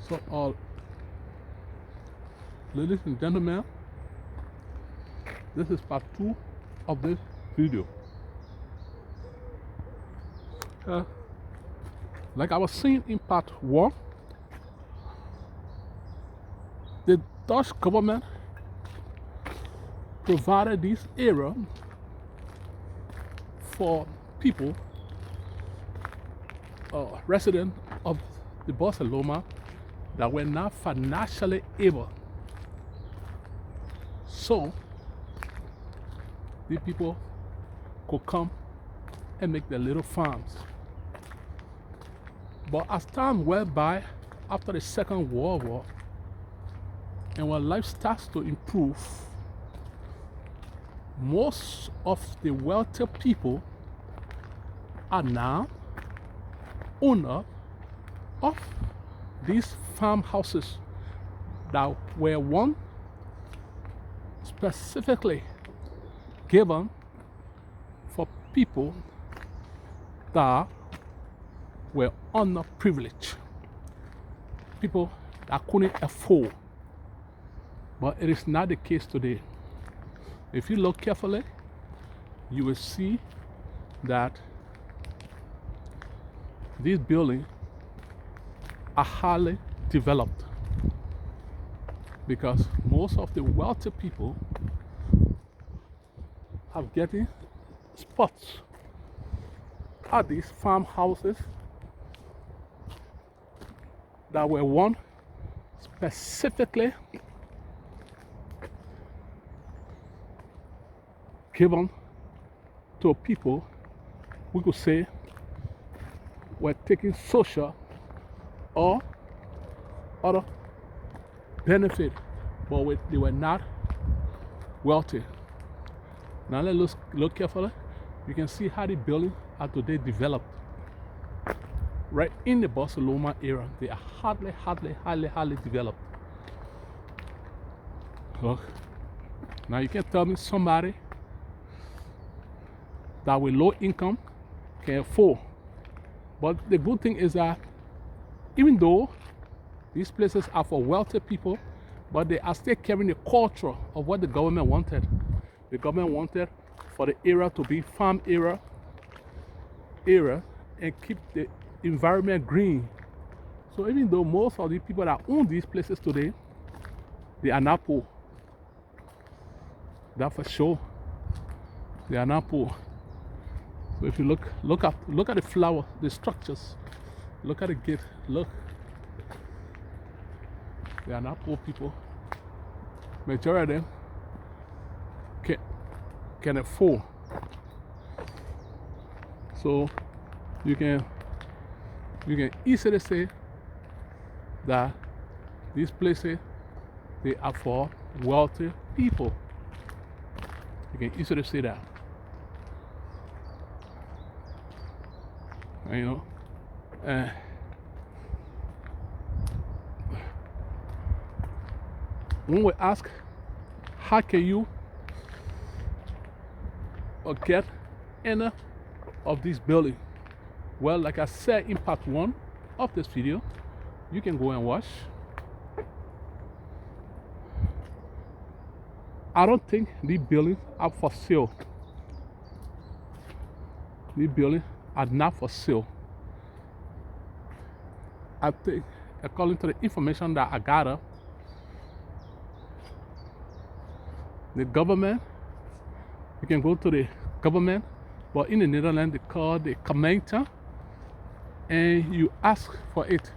So, ladies and gentlemen, this is part 2 of this video. Like I was saying in part 1, the Dutch government provided this area for people, residents of the Barcelona, that were not financially able. So the people could come and make their little farms. But as time went by, after the Second World War, and when life starts to improve, most of the wealthy people are now owners of these farmhouses that were once specifically given for people that were underprivileged, people that couldn't afford. But it is not the case today. If you look carefully, you will see that these buildings are highly developed because most of the wealthy people have getting spots at these farmhouses that were once specifically given to people we could say were taking social or other benefit, but they were not wealthy. Now let's look carefully. You can see how the buildings are today developed. Right in the Barcelona area, they are highly developed. Look, now you can tell me somebody that with low income can afford. But the good thing is that even though these places are for wealthy people, but they are still carrying the culture of what the government wanted. The government wanted for the area to be farm area and keep the environment green. So even though most of the people that own these places today, they are not poor. That for sure. They are not poor. So if you look at the flower, the structures, look at the gate, look. They are not poor people. Majority of them can afford. So you can easily say that these places, they are for wealthy people. You can easily say that. You know, when we ask, how can you get any of this building? Well, like I said in part 1 of this video, you can go and watch. I don't think these buildings are for sale. These buildings are not for sale. I think, according to the information that I gather, the government, you can go to the government, but in the Netherlands they call the gemeente, and you ask for it.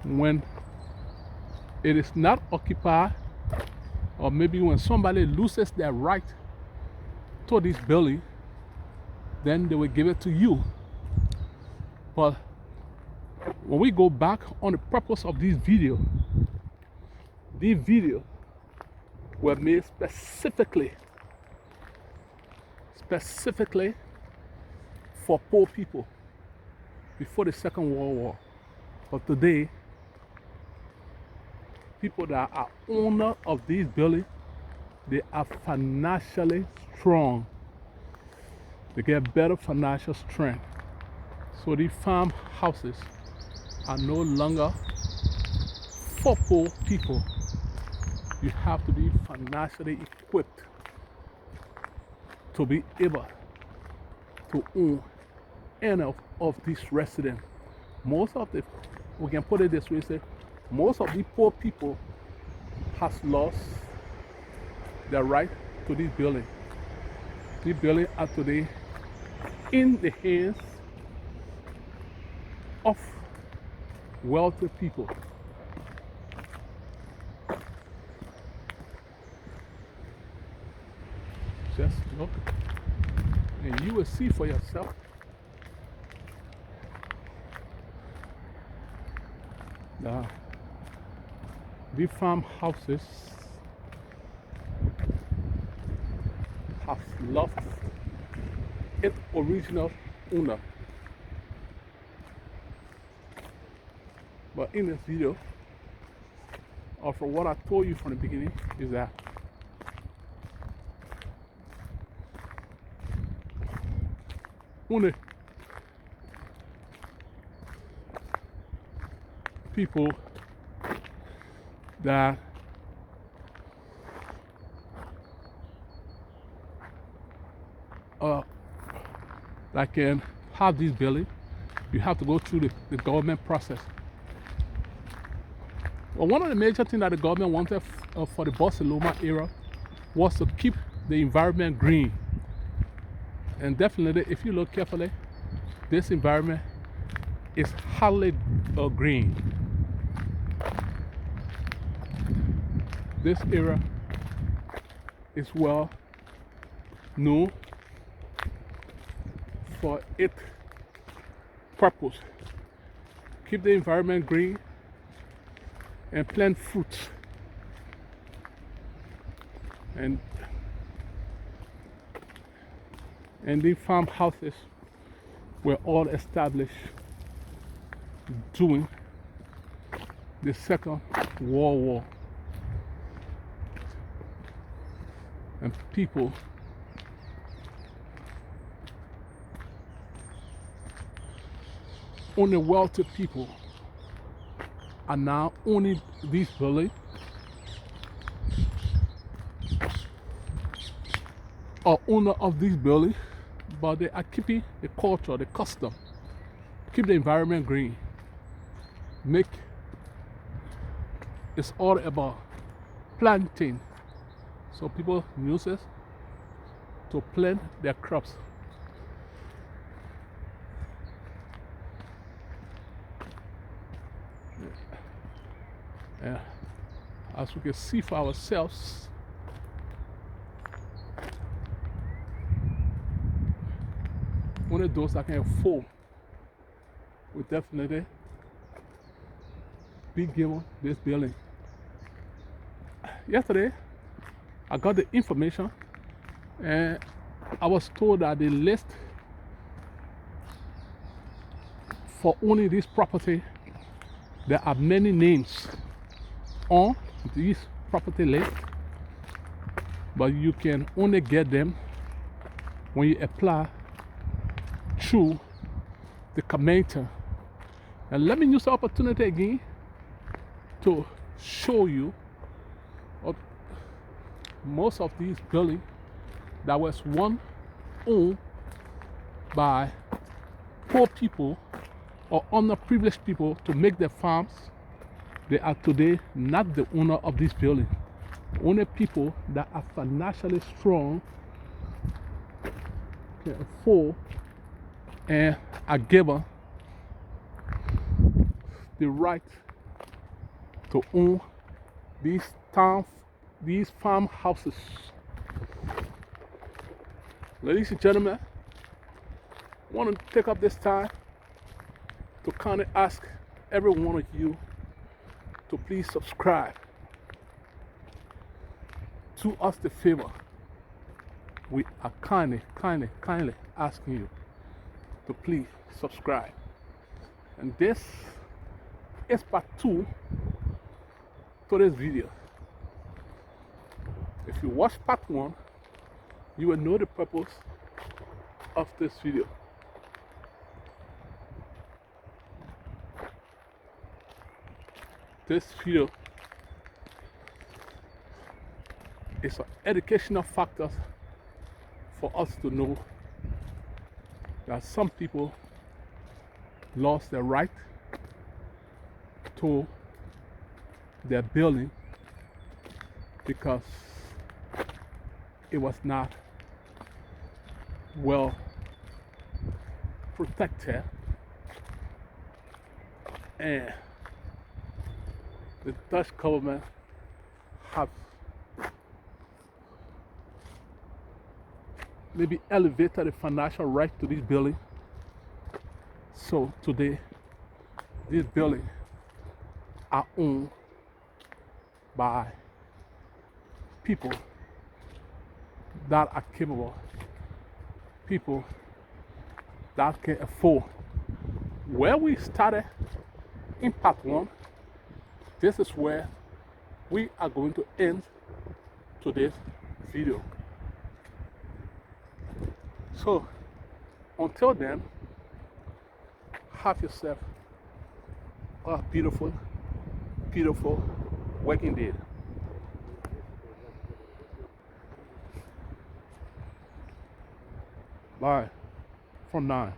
When it is not occupied, or maybe when somebody loses their right to this building, then they will give it to you. But when we go back on the purpose of this video, these videos were made specifically for poor people before the Second World War. But today, people that are owners of these buildings, they are financially strong. They get better financial strength. So these farmhouses are no longer for poor people, you have to be financially equipped to be able to own any of these residents. Most of the, we can put it this way, say, most of the poor people has lost their right to this building. These buildings are today in the hands of wealthy people. Just look and you will see for yourself. The farmhouses have lost its original owner. But in this video, or from what I told you from the beginning, is that only people that that can have this building, you have to go through the government process. Well, one of the major things that the government wanted for the Barcelona area was to keep the environment green. And definitely, if you look carefully, this environment is highly green. This area is well known for its purpose. Keep the environment green and plant fruits. And the farmhouses were all established during the Second World War. And people only wealthy people are now owning these buildings or owner of these buildings, but they are keeping the culture, the custom, keep the environment green. It's all about planting. So people use it to plant their crops. As we can see for ourselves, only those that can afford will definitely be given this building. Yesterday, I got the information and I was told that the list for owning this property, there are many names on this property list, but you can only get them when you apply through the commenter. And let me use the opportunity again to show you most of these buildings that was once owned by poor people or underprivileged people to make their farms. They are today not the owner of this building. Only people that are financially strong can afford and are given the right to own these farmhouses. Ladies and gentlemen, I want to take up this time to kind of ask every one of you to please subscribe. Do us the favor. We are kindly asking you to please subscribe. And this is part 2 to this video. If you watch part 1, you will know the purpose of this video. this video is an educational factor for us to know that some people lost their right to their building because it was not well protected, and the Dutch government have maybe elevated the financial right to this building. So today, these buildings are owned by people that are capable, people that can afford. Where we started in part one, this is where we are going to end today's video. So until then, have yourself a beautiful, beautiful working day. Bye from 9.